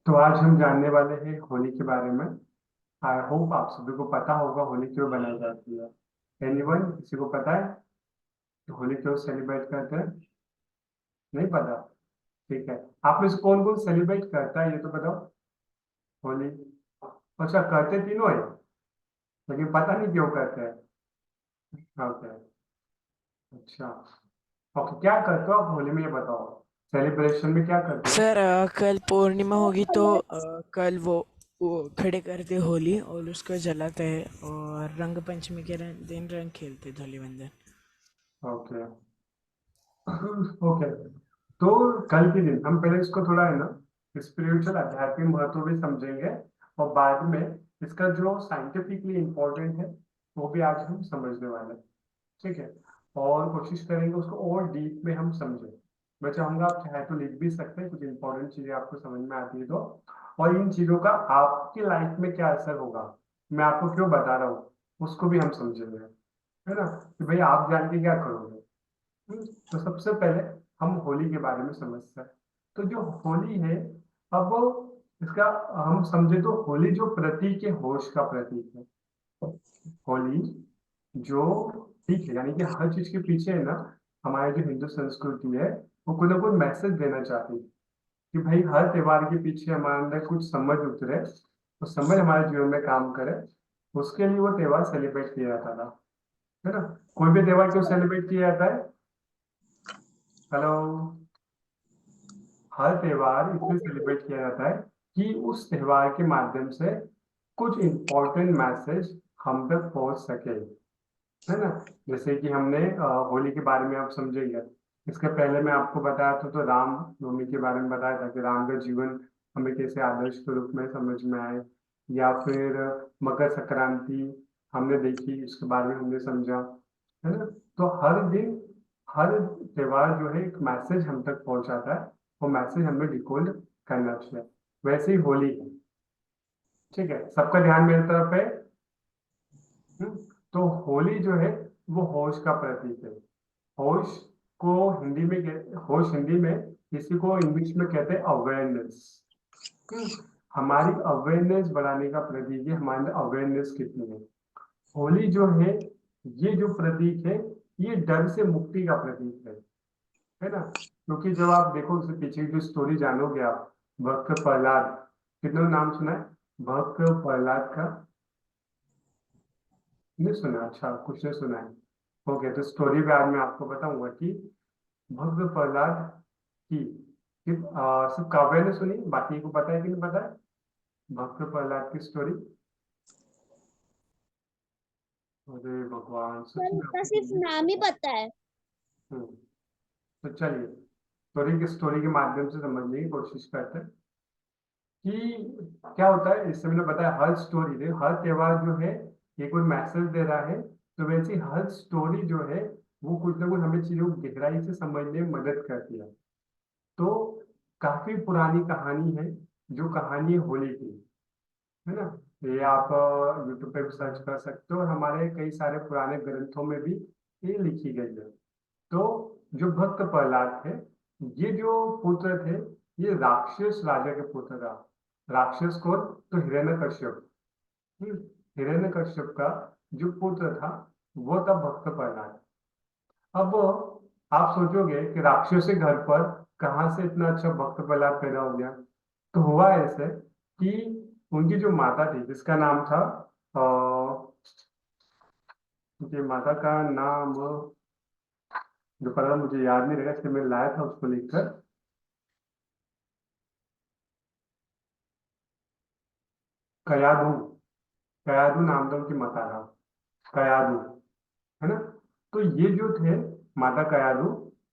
तो आज हम जानने वाले हैं होली के बारे में। आई होप आप सभी को पता होगा होली क्यों बनाई जाती है। एनीवन, किसी को पता है कि होली क्यों सेलिब्रेट करते हैं? नहीं पता? ठीक है। आप में से कौन कौन सेलिब्रेट करता है ये तो बताओ। होली। अच्छा, करते तीनों है, लेकिन पता नहीं क्यों करते हैं। ओके। अच्छा। ओके, क्या करते हो आप होली में ये बताओ। सेलिब्रेशन में क्या करते हो? सर कल पूर्णिमा होगी तो कल वो खड़े करते होली और उसको जलाते हैं और रंग पंचमी के दिन रंग खेलते धूलिवंदन। ओके। ओके। तो कल के दिन हम पहले इसको थोड़ा है ना स्पिरिचुअल आध्यात्मिक महत्व भी समझेंगे, और बाद में इसका जो साइंटिफिकली इम्पोर्टेंट है वो भी आज हम समझने वाले हैं। ठीक है। और कोशिश करेंगे उसको और डीप में हम समझें। मैं चाहूंगा आप चाहे तो लिख भी सकते हैं, कुछ इंपॉर्टेंट चीजें आपको समझ में आती है तो। और इन चीजों का आपकी लाइफ में क्या असर होगा, मैं आपको क्यों बता रहा हूँ, उसको भी हम समझेंगे। है ना, कि भाई आप जान के क्या करोगे। तो सबसे पहले हम होली के बारे में समझते हैं। तो जो होली है, अब इसका हम समझे तो होली जो प्रतीक है, होश का प्रतीक है। होली जो ठीक है, यानी कि हर चीज के पीछे है ना, हमारी जो हिंदू संस्कृति है वो कोई ना कोई मैसेज देना चाहती है कि भाई हर त्योहार के पीछे हमारे अंदर कुछ समझ उतरे, तो समझ हमारे जीवन में काम करे। उसके लिए वो त्योहार सेलिब्रेट किया जाता था। है ना। कोई भी त्योहार क्यों सेलिब्रेट किया जाता है? हेलो। हर त्योहार इसलिए सेलिब्रेट किया जाता है कि उस त्योहार के माध्यम से कुछ इंपॉर्टेंट मैसेज हम तक पहुंच सके। है ना। जैसे कि हमने होली के बारे में आप समझेंगे। इसके पहले मैं आपको बताया था, तो राम नवमी के बारे में बताया था कि राम का जीवन हमें कैसे आदर्श के रूप में समझ में आए। या फिर मकर संक्रांति हमने देखी, उसके बारे में हमने समझा। है ना। तो हर दिन हर त्योहार जो है एक मैसेज हम तक पहुंचाता है, वो मैसेज हमें डिकोड करना चाहिए। वैसे ही होली है। ठीक है, सबका ध्यान मेरी तरफ है। हम्म, तो होली जो है वो होश का प्रतीक है। होश को हिंदी में होश हिंदी में, किसी को इंग्लिश में कहते हैं अवेयरनेस। हमारी अवेयरनेस बढ़ाने का प्रतीक है, हमारे अंदर अवेयरनेस कितनी है। होली जो है, ये जो प्रतीक है, ये डर से मुक्ति का प्रतीक है ना। क्योंकि जब आप देखो उसके पीछे की जो स्टोरी जानोगे आप, भक्त प्रहलाद, कितने नाम सुना है भक्त प्रहलाद का? नहीं सुना? अच्छा, कुछ ने सुना है। ओके, तो स्टोरी पे आज मैं आपको बताऊंगा कि भक्त प्रहलाद की सिर्फ काव्य ने सुनी, बाकी को पता है कि नहीं पता है भक्त प्रहलाद की स्टोरी? अरे भगवान, सच सर में उसका आपको सिर्फ नहीं नाम ही पता? पता है। हम्म, तो चलिए स्टोरी के माध्यम से समझने की कोशिश करते हैं कि क्या होता है। इससे मैंने बताया हर स्टोरी दे, हर त्योहार जो है ये कोई मैसेज दे रहा है। तो वैसे ही हर स्टोरी जो है वो कुछ ना कुछ हमें चीजों को गहराई से समझने में मदद करती है। तो काफी पुरानी कहानी है, जो कहानी है होली की। है ना। ये आप यूट्यूब पे भी सर्च कर सकते हो, और हमारे कई सारे पुराने ग्रंथों में भी ये लिखी गई है। तो जो भक्त प्रहलाद थे, ये जो पुत्र थे, ये राक्षस राजा के पुत्र था। राक्षस कौन? तो हिरण्यकश्यप। हिरण्यकश्यप का जो पुत्र था वो था भक्त प्रहलाद। अब आप सोचोगे कि राक्षस के घर पर कहाँ से इतना अच्छा भक्त प्रहलाद पैदा हो गया। तो हुआ ऐसे कि उनकी जो माता थी, जिसका नाम था उनकी माता का नाम, जो पता मुझे याद नहीं रहेगा, इसलिए मैंने लाया था उसको लिखकर। कयाधु। कयाधु नाम था उनकी माता का। कयाधु। है ना। तो ये जो थे, माता कयाधु,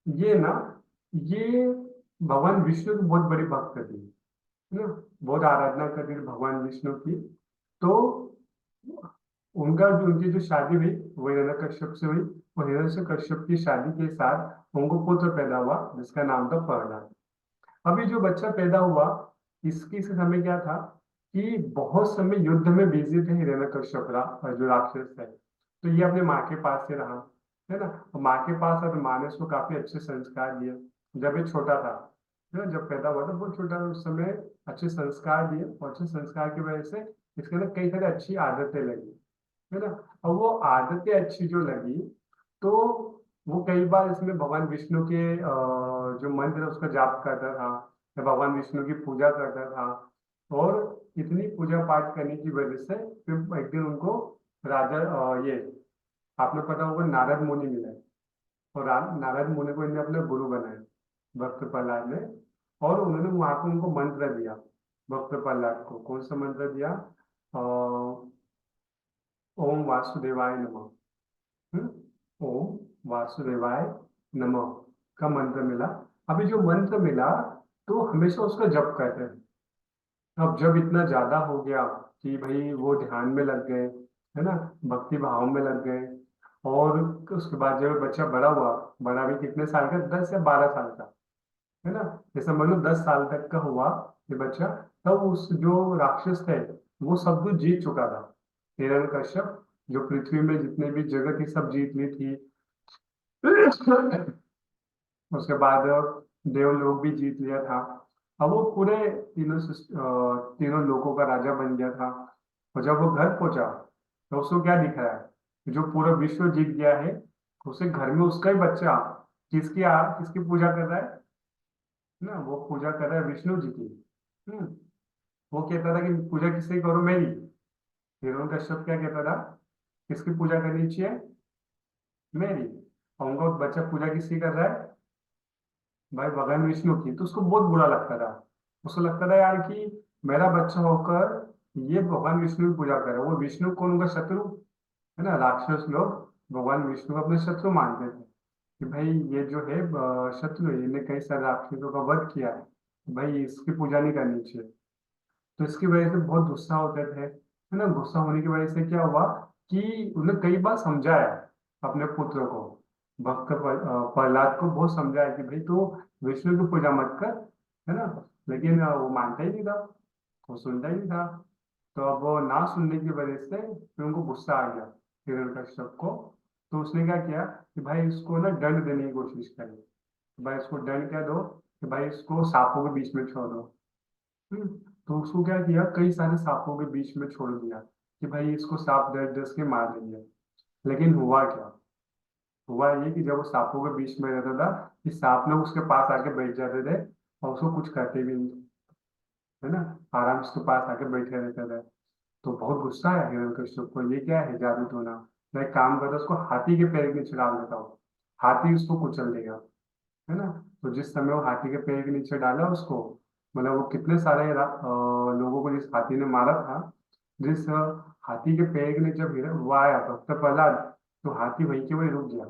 ये ना, ये भगवान विष्णु की बहुत बड़ी भक्त थी। है ना। बहुत आराधना करती थी भगवान विष्णु की। तो उनका जो उनकी जो शादी हुई वो हिरण्यकश्यप से हुई। वो हिरण्यकश्यप की शादी के साथ उनको पुत्र पैदा हुआ, जिसका नाम था प्रहलाद। अभी जो बच्चा पैदा हुआ, इसके समय क्या था कि बहुत समय युद्ध में बिजी थे हिरण्यकश्यप जो राक्षस थे। तो ये अपने माँ के पास से रहा। है ना। और माँ के पास, और माँ ने उसको काफी अच्छे संस्कार दिए जब ये छोटा था। है ना, जब पैदा हुआ था बहुत छोटा, उस समय अच्छे संस्कार दिए, और अच्छे संस्कार की वजह से इसके अंदर कई सारी अच्छी आदतें लगी, है ना। और वो आदतें अच्छी जो लगी, तो वो कई बार इसमें भगवान विष्णु के जो मंत्र है उसका जाप करता था, या भगवान विष्णु की पूजा करता था। और इतनी पूजा पाठ करने की वजह से फिर एक दिन उनको राजा ये आपने पता होगा नारद मुनि मिले, और नारद मुनि को इन्हें अपने गुरु बनाए, भक्त प्रहलाद ने। और उन्होंने वहां पे उनको मंत्र दिया, भक्त प्रहलाद को कौन सा मंत्र दिया, ओम वासुदेवाय नमः। हम्म, ओम वासुदेवाय नमः का मंत्र मिला। अभी जो मंत्र मिला, तो हमेशा उसका जप करते हैं। अब जब इतना ज्यादा हो गया कि भाई वो ध्यान में लग गए, है ना, भक्ति भाव में लग गए। और उसके बाद जब बच्चा बड़ा हुआ, बड़ा भी कितने साल का, 10 या 12 साल का, है ना, जैसे मान लो 10 साल तक का हुआ ये बच्चा, तब उस जो राक्षस थे वो सब कुछ जीत चुका था। हिरण्यकश्यप जो पृथ्वी में जितने भी जगह थी सब जीत ली थी। उसके बाद देवलोक भी जीत लिया था। अब वो पूरे तीनों लोकों का राजा बन गया था। और जब वो घर पहुंचा, तो उसको क्या दिख रहा है, कि जो पूरा विश्व जीत गया है, उसे घर में उसका ही बच्चा किसकी पूजा कर रहा है ना, वो पूजा कर रहा है विष्णु जी की। हम्म, वो कहता था कि पूजा किसकी करो, मेरी। हिरण्यकश्यप क्या कहता था, किसकी पूजा करनी चाहिए, मेरी। और उनका बच्चा पूजा किसकी कर रहा है, भाई भगवान विष्णु की। तो उसको बहुत बुरा लगता था। उसको लगता था यार कि मेरा बच्चा होकर ये भगवान विष्णु की पूजा कर रहा है। वो विष्णु कौन, उनका शत्रु, है ना। राक्षस लोग भगवान विष्णु को अपने शत्रु मानते थे, कि भाई ये जो है शत्रु है, इन्हें कई सारे राक्षसों का वध किया है, भाई इसकी पूजा नहीं करनी चाहिए। तो इसकी वजह से बहुत गुस्सा होते थे, है ना। गुस्सा होने की वजह से क्या हुआ, कि उन्हें कई बार समझाया अपने पुत्र को, प्रहलाद को बहुत समझाया कि भाई तू विष्णु की पूजा मत कर, है ना। लेकिन वो मानता ही नहीं था, वो सुनता ही नहीं था। तो अब वो ना सुनने की वजह से फिर उनको गुस्सा आ गया हिरण्यकश्यप को। तो उसने क्या किया, कि भाई इसको ना दंड देने की कोशिश करी। भाई इसको दंड क्या दो, कि भाई इसको सांपों के बीच में छोड़ दो। हम्म, तो उसको क्या किया, कई सारे सांपों के बीच में छोड़ दिया, कि भाई इसको सांप डस डस के मार देंगे। लेकिन हुआ क्या, हुआ ये कि जब वो सांपों के बीच में रहता था, कि सांप लोग उसके पास आके बैठ जाते थे, और उसको कुछ करते भी नहीं, है ना। आराम से उसके पास आके बैठे रहते थे। तो बहुत गुस्सा आया हिरण्यकश्यप को, ये क्या है जादू टोना। मैं एक काम करता, उसको हाथी के पैर के नीचे डाल देता हूँ, हाथी उसको कुचल देगा, है ना। तो जिस समय वो हाथी के पैर के नीचे डाला उसको, मतलब वो कितने सारे लोगों को जिस हाथी ने मारा था, जिस हाथी के पैर के नीचे जब वो आया भक्त प्रहलाद, तो हाथी वहीं के वहीं रुक गया,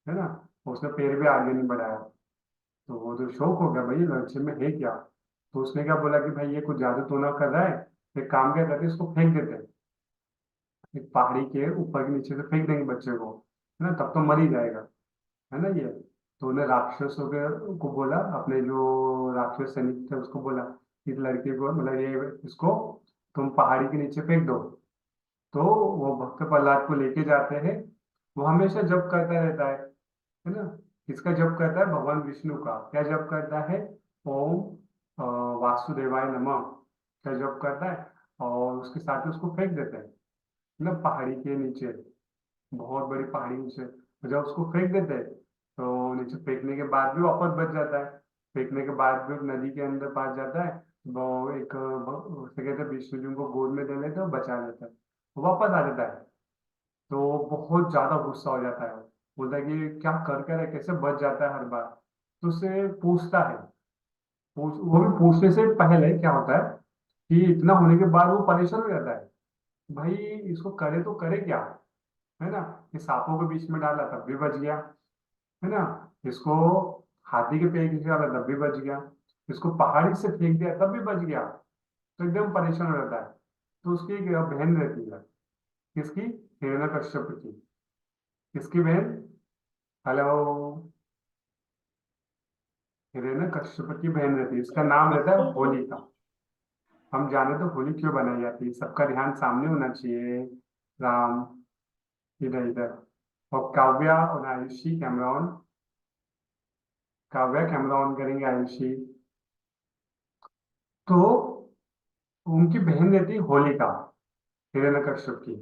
है ना। उसने पैर भी आगे नहीं बढ़ाया। तो वो तो शौक हो गया, भाई लक्ष्य में है क्या। तो उसने क्या बोला, कि भाई ये कुछ जादू टोना कर रहा है, एक काम क्या करते हैं, इसको फेंक देते हैं एक पहाड़ी के ऊपर के नीचे से, फेंक देंगे बच्चे को, है ना, तब तो मर ही जाएगा, है ना ये। तो उन्हें राक्षसों के को बोला, अपने जो राक्षस सैनिक थे उसको बोला, इस लड़के को, मतलब ये इसको तुम पहाड़ी के नीचे फेंक दो। तो वो भक्त प्रहलाद को लेके जाते हैं। वो हमेशा जप करता रहता है ना। किसका जप करता है, भगवान विष्णु का। क्या जप करता है, ओम अ, वासुदेवाय नमः का जप करता है। और उसके साथ ही उसको फेंक देते हैं, मतलब पहाड़ी के नीचे, बहुत बड़ी पहाड़ी नीचे। तो जब उसको फेंक देते हैं, तो नीचे फेंकने के बाद भी वापस बच जाता है। फेंकने के बाद भी एक नदी के अंदर पास जाता है। वो एक उसे कहते हैं विष्णु जी उनको गोद में ले लेते हैं और बचा लेता है, वो वापस आ जाता है। तो बहुत ज्यादा गुस्सा हो जाता है वो, बोलता है कि क्या कर कर है, कैसे बच जाता है हर बार। तो उससे पूछता है, वो भी पूछने से पहले क्या होता है, कि इतना होने के बाद वो परेशान हो जाता है, भाई इसको करे तो करे क्या, है ना। ये सांपों के बीच में डाला तब भी बच गया, है ना। इसको हाथी के पैर के नीचे डाला तब भी बच गया, इसको पहाड़ी से फेंक दिया तब भी बच गया। तो एकदम परेशान हो जाता है। तो उसकी एक बहन रहती है, किसकी, हिरण्यकश्यप की। किसकी बहन, हेलो, हिरण्यकश्यप की बहन रहती है, इसका नाम रहता है होलिका। हम जाने तो होली क्यों बनाई जाती है, सबका ध्यान सामने होना चाहिए, राम, इधर इधर। और काव्या और Ayushi Cameron, Kavya camera on करेंगे आयुषी। तो उनकी बहन रहती है होलिका, हिरण्यकश्यप की।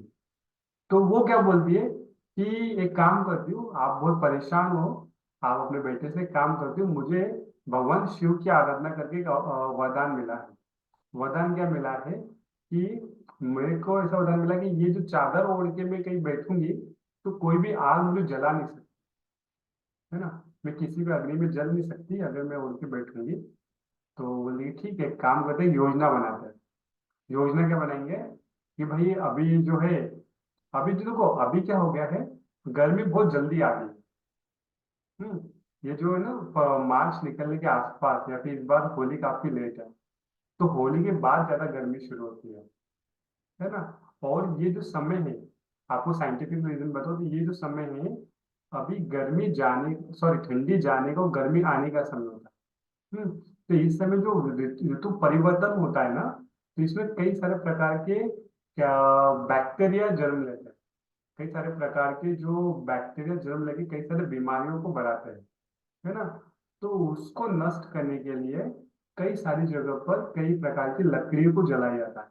तो वो क्या बोलती है कि एक काम करती हूँ, आप बहुत परेशान हो, आप अपने बेटे से एक काम करती हूँ, मुझे भगवान शिव की आराधना करके एक वरदान मिला है। वरदान क्या मिला है कि मेरे को ऐसा वरदान मिला कि ये जो चादर ओढ़ के मैं कहीं बैठूंगी तो कोई भी आग मुझे जला नहीं सकती, है ना। मैं किसी भी अग्नि में जल नहीं सकती अगर मैं ओढ़ के बैठूंगी। तो बोली ठीक है, एक काम करते हैं, योजना बनाते हैं। योजना क्या बनाएंगे कि भाई अभी जो है, अभी जो देखो अभी क्या हो गया है, गर्मी बहुत जल्दी आ गई। ये जो है ना, मार्च निकलने के आसपास, या फिर इस बार होली काफी लेट है, तो होली के बाद ज्यादा गर्मी शुरू होती है ना। और ये जो समय है, आपको साइंटिफिक रीजन बताओ, तो ये जो समय है, अभी गर्मी जाने, सॉरी ठंडी जाने का और गर्मी आने का समय होता है। तो इस समय जो ऋतु ऋतु परिवर्तन होता है ना, तो इसमें कई सारे प्रकार के क्या बैक्टीरिया जन्म लेते हैं। कई सारे प्रकार के जो बैक्टीरिया जन्म लेके कई सारे बीमारियों को बढ़ाते हैं, है ना। तो उसको नष्ट करने के लिए कई सारी जगह पर कई प्रकार की लकड़ियों को जलाया जाता है,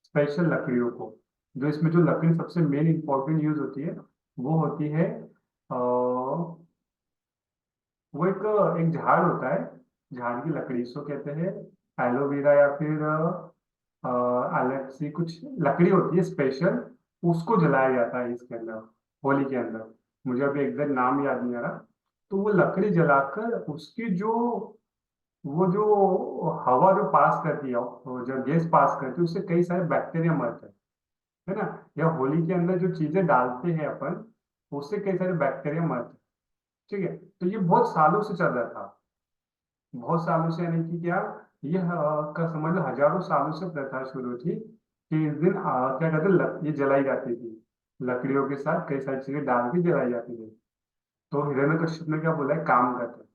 स्पेशल लकड़ियों को। जो इसमें जो लकड़ी सबसे मेन इंपॉर्टेंट यूज होती है, वो होती है वो एक एक झाड़ होता है, झाड़ की लकड़ी इसको कहते हैं एलोवेरा, या फिर अलग सी कुछ लकड़ी होती है स्पेशल, उसको जलाया जाता है इसके अंदर, होली के अंदर। मुझे अभी एग्जैक्ट नाम याद नहीं आ रहा। तो वो लकड़ी जलाकर उसकी जो, वो जो हवा जो पास करती है, वो जो गैस पास करती है, उससे कई सारे बैक्टीरिया मरते हैं, है ना। या होली के अंदर जो चीजें डालते हैं अपन, उससे कई सारे बैक्टीरिया मरते हैं। ठीक है, तो ये बहुत सालों से चल रहा था, बहुत सालों से, यानी कि क्या, ये का समझ लो हजारों सालों से प्रथा शुरू थी कि इस दिन क्या कहते हैं, ये जलाई जाती थी, लकड़ियों के साथ कई सारी चीजें डाल के जलाई जाती थी। तो हिरण्यकश्यप ने क्या बोला है, काम करते हैं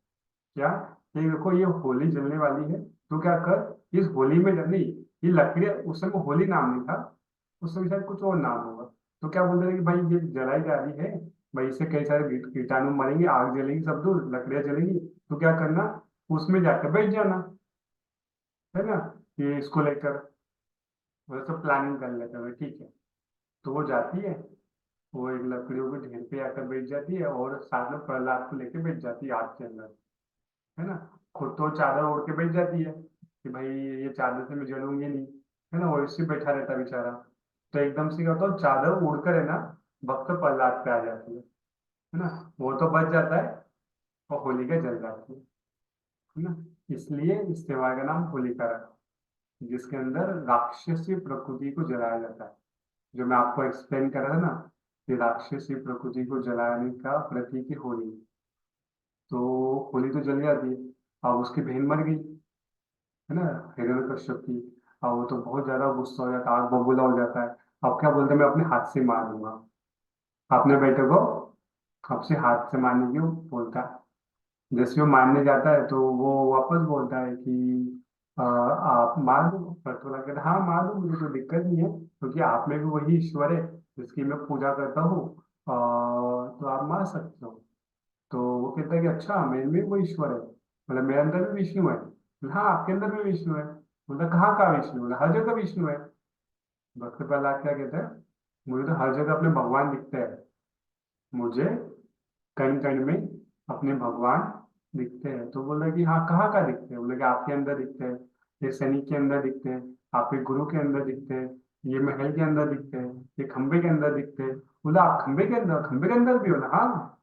क्या, ये देखो ये होली जलने वाली है, तो क्या कर, इस होली में नहीं, ये लकड़ियाँ, उस समय होली नाम नहीं था, उस समय शायद कुछ और नाम होगा। तो क्या बोल रहे हैं कि भाई ये जलाई जा रही है, भाई इससे कई सारे कीटाणु मरेंगे, आग जलेगी, सब दूर लकड़ियाँ जलेंगी, तो क्या करना, उसमें जाकर बैठ जाना, है ना। ये इसको लेकर वो सब प्लानिंग कर लेते हुए, ठीक है। तो वो जाती है, वो एक लकड़ियों के ढेर पे आकर बैठ जाती है, और साथ में प्रहलाद को लेकर बैठ जाती है आग के अंदर, है ना। खुद तो चादर ओढ़ के बैठ जाती है कि भाई ये चादर से मैं जलूंगी नहीं, है ना, वो इसी बैठा रहता है बेचारा। तो एकदम से क्या होता है, चादर उड़कर है ना, भक्त प्रहलाद पे आ जाती है ना। वो तो बच जाता है, और होलिका जल जाती है ना। इसलिए इस त्योहार का नाम होलिका रखा, जिसके अंदर राक्षसी प्रकृति को जलाया जाता है। जो मैं आपको एक्सप्लेन कर रहा था ना, कि राक्षसी प्रकृति को जलाने का प्रतीक है होली। तो होली तो जल जाती है, अब उसकी बहन मर गई, है ना, हिरण्यकश्यप की। अब वो तो बहुत ज्यादा गुस्सा हो जाता है, आग बबूला हो जाता है। अब क्या बोलते हैं, मैं अपने हाथ से मार दूंगा अपने बेटे को, आपसे हाथ से मारने की वो बोलता है। जैसे वो मारने जाता है तो वो वापस बोलता है कि आप मार दो, पर तो कहता है हाँ मार दो, मुझे कोई दिक्कत नहीं है, क्योंकि आप में भी वही ईश्वर है जिसकी मैं पूजा करता हूँ, तो आप मार सकते हो। तो वो कहता है कि अच्छा, मेरे में भी वो ईश्वर है, मतलब मेरे अंदर भी विष्णु है। बोला, हाँ आपके अंदर भी विष्णु है। बोला कहाँ का विष्णु, बोला हर जगह विष्णु है। भक्त प्रहलाद क्या कहते हैं, मुझे तो हर जगह अपने भगवान दिखते हैं, मुझे कण कण में अपने भगवान दिखते हैं। तो बोला कि हाँ कहाँ का दिखते हैं, बोले कि आपके अंदर दिखते हैं, ये सैनिक के अंदर दिखते हैं, आपके गुरु के अंदर दिखते हैं, ये महल के अंदर दिखते हैं, ये खंबे के अंदर दिखते हैं। बोला आप खंबे के अंदर भी हो ना, हाँ।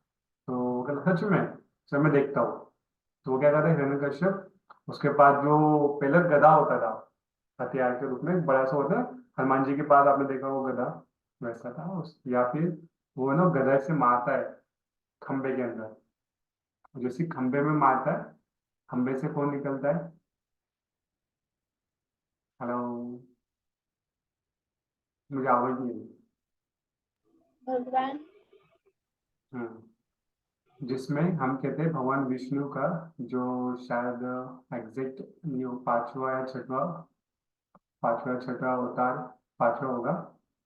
तो वो कहता सच में, सर मैं देखता हूँ। तो वो क्या करता है हिरण्यकश्यप, उसके पास जो पहले गदा होता था, हथियार के रूप में बड़ा सा होता है, हनुमान जी के पास आपने देखा वो गदा, वैसा था उस, या फिर वो ना गदा से मारता है खंबे के अंदर। जैसे खंबे में मारता है, खंबे से कौन निकलता है, हेलो, मुझे आवाज नहीं आई। भगवान। हम्म जिसमें हम कहते हैं भगवान विष्णु का, जो शायद एग्जैक्ट नहीं हो, पांचवा या छठवा अवतार, पांचवा होगा,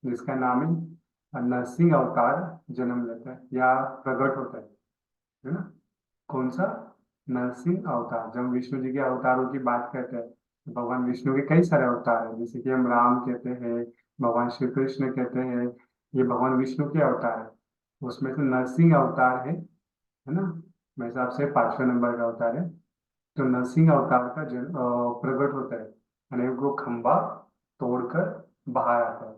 जिसका नाम है नरसिंह अवतार, जन्म लेता है या प्रकट होता है ना। कौन सा, नरसिंह अवतार। जब विष्णु जी के अवतारों की बात करते हैं, भगवान विष्णु के कई सारे अवतार हैं, जैसे कि हम राम कहते हैं, भगवान श्री कृष्ण कहते हैं, ये भगवान विष्णु के अवतार है। उसमें से नरसिंह अवतार है ना, मेरे हिसाब से 5वें नंबर का अवतार है। तो नरसिंह अवतार का प्रकट होता है, यानी वो खंभा तोड़कर बाहर आता है।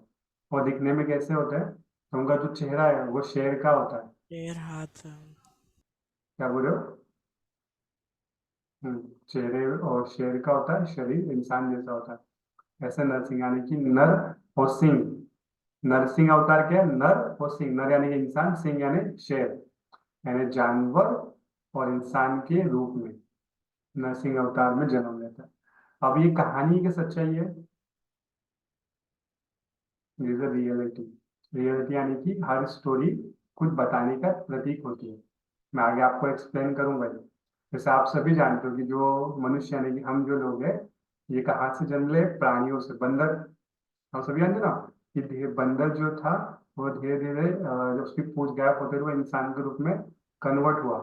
और दिखने में कैसे होता है, तो उनका जो चेहरा है वो शेर का होता है। शेर हाथ क्या बोल रहे हो? चेहरे और शेर का होता है, शरीर इंसान जैसा होता है। ऐसे नरसिंह यानी कि नर और सिंह। नरसिंह अवतार क्या है, नर और सिंह। नर यानी कि इंसान, सिंह यानी शेर, यानी जानवर और इंसान के रूप में नरसिंह अवतार में जन्म लेता है। अब ये कहानी की सच्चाई है, रियलिटी। रियलिटी यानी कि हर स्टोरी कुछ बताने का प्रतीक होती है। मैं आगे आपको एक्सप्लेन करूंगा ये। जैसे आप सभी जानते हो कि जो मनुष्य यानी कि हम जो लोग हैं, ये कहाँ से जन्म ले, प्राणियों से, बंदर। हम सभी जानते हैं ना कि बंदर जो था वो धीरे धीरे जब उसकी पूंछ गायब होते हुए इंसान के रूप में कन्वर्ट हुआ।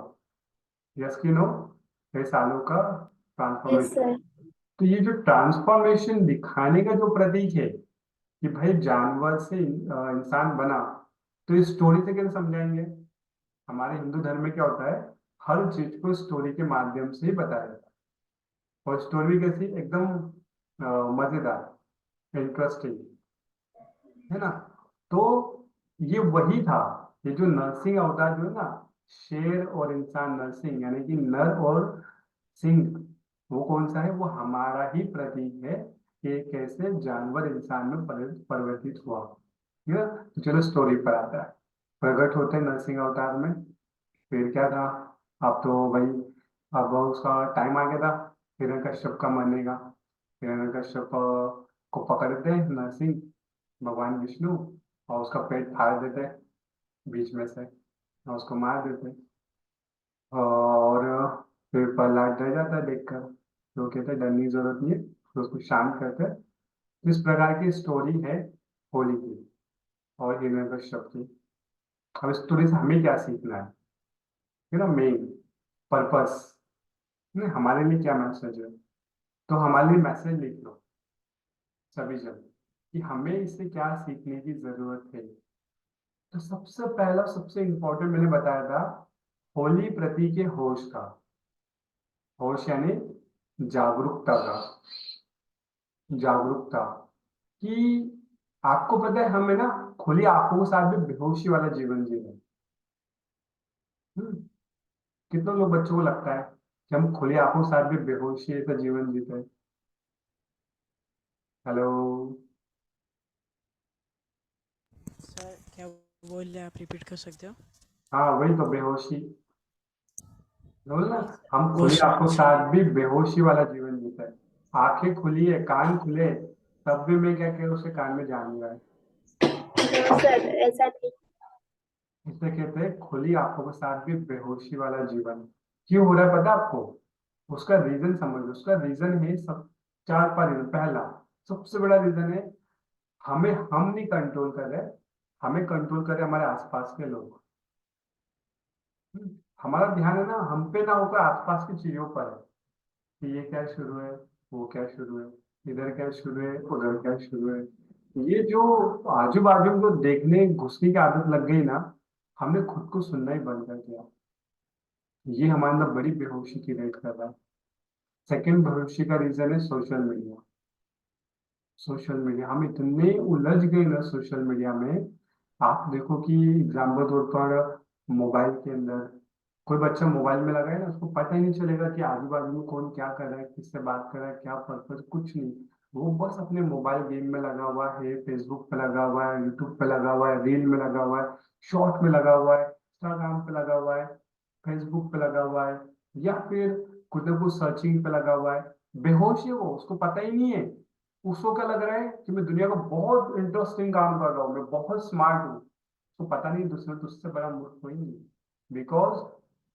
यस कि नो? कई सालों का Yes, ट्रांसफॉर्मेशन। sir. तो ये जो ट्रांसफॉर्मेशन दिखाने का जो प्रतीक है कि भाई जानवर से इंसान बना, तो इस स्टोरी से कैसे समझाएंगे? हमारे हिंदू धर्म में क्या होता है, हर चीज को स्टोरी के माध्यम से ही बताया जाता है। और स्टोरी कैसी, एकदम मजेदार, इंटरेस्टिंग, है ना। तो ये वही था, ये जो नरसिंह अवतार जो है ना, शेर और इंसान, नरसिंह यानी कि नर और सिंह, वो कौन सा है, वो हमारा ही प्रतीक है कि कैसे जानवर इंसान में परिवर्तित हुआ। ठीक है, तो चलो स्टोरी पर आता है। प्रकट होते हैं नरसिंह अवतार में। फिर क्या था, अब तो भाई, अब उसका टाइम आ गया था हिरण्यकश्यप का मरने का। हिरण्यकश्यप को पकड़ते हैं नरसिंह, भगवान विष्णु, और उसका पेट फाड़ देते हैं बीच में से, और उसको मार देते हैं। और फिर प्रहलाद डर जाता है देखकर, तो कहते हैं डरने की जरूरत नहीं है, तो उसको शांत करते हैं। इस प्रकार की स्टोरी है होली की और हिरण्यकश्यप की। अब स्टोरी से हमें क्या सीखना है ना, मेन पर्पस, नहीं हमारे लिए क्या मैसेज है। तो हमारे लिए मैसेज लिख लो सभी जन, कि हमें इससे क्या सीखने की जरूरत है। तो सबसे पहला, सबसे इम्पोर्टेंट मैंने बताया था, होली प्रतीक है होश का। होश यानी जागरूकता का, जागरूकता कि आपको पता है हमें ना खुली आंखों के साथ भी बेहोशी वाला जीवन जी रहे हैं। हम्म, कितने लोग बच्चों को लगता है कि हम खुली आंखों के साथ भी बेहोशी ऐसा जीवन जीते हैं? हेलो? सर क्या बोल रहे हैं, आप रिपीट कर सकते हो? हाँ वही तो, बेहोशी बोल ना। नहीं सर, हम वो खुली आंखों के सोचिए। साथ भी बेहोशी वाला जीवन जीते हैं। आंखें खुली है, कान खुले, तब भी मैं क्या कह रहा हूँ, उसे कान में जा नहीं रहा है। No, sir. ऐसा नहीं. इसे कहते हैं खुली आंखों के साथ भी बेहोशी वाला जीवन। क्यों हो रहा है पता है आपको? उसका रीजन समझ लो। उसका रीजन है सब, 4-5 रीजन। पहला, सबसे बड़ा रीजन है, हमें हम नहीं कंट्रोल कर रहे, हमें कंट्रोल कर रहे हमारे आसपास के लोग। हमारा ध्यान है ना हम पे ना होकर आसपास की चीजों पर है, कि ये क्या शुरू है, वो क्या शुरू है, इधर क्या शुरू है, उधर क्या शुरू है। ये जो आजू बाजू में जो देखने घुसने की आदत लग गई ना, हमने खुद को सुनना ही बंद कर दिया। ये हमारे अंदर बड़ी बेहोशी की रेट कर रहा है। सेकंड बेहोशी का रीजन है सोशल मीडिया। सोशल मीडिया, हम इतने उलझ गए ना सोशल मीडिया में। आप देखो कि एग्जाम्पल तौर पर, मोबाइल के अंदर कोई बच्चा मोबाइल में लगा है ना, उसको पता ही नहीं चलेगा कि आजू बाजू में कौन क्या कर रहा है, किससे बात कर रहा है, क्या पर्पज, कुछ नहीं। वो बस अपने मोबाइल गेम में लगा हुआ है, फेसबुक पे लगा हुआ है, यूट्यूब पे लगा हुआ है, रील में लगा हुआ है, शॉर्ट में लगा हुआ है, इंस्टाग्राम पे लगा हुआ है, फेसबुक पे लगा हुआ है, या फिर कुछ ना कुछ सर्चिंग पे लगा हुआ है। बेहोश है वो, उसको पता ही नहीं है। उसको क्या लग रहा है कि मैं दुनिया का बहुत इंटरेस्टिंग काम कर रहा हूँ, मैं बहुत स्मार्ट हूँ। उसको पता नहीं दूसरे तो उससे बड़ा मूर्ख कोई नहीं। बिकॉज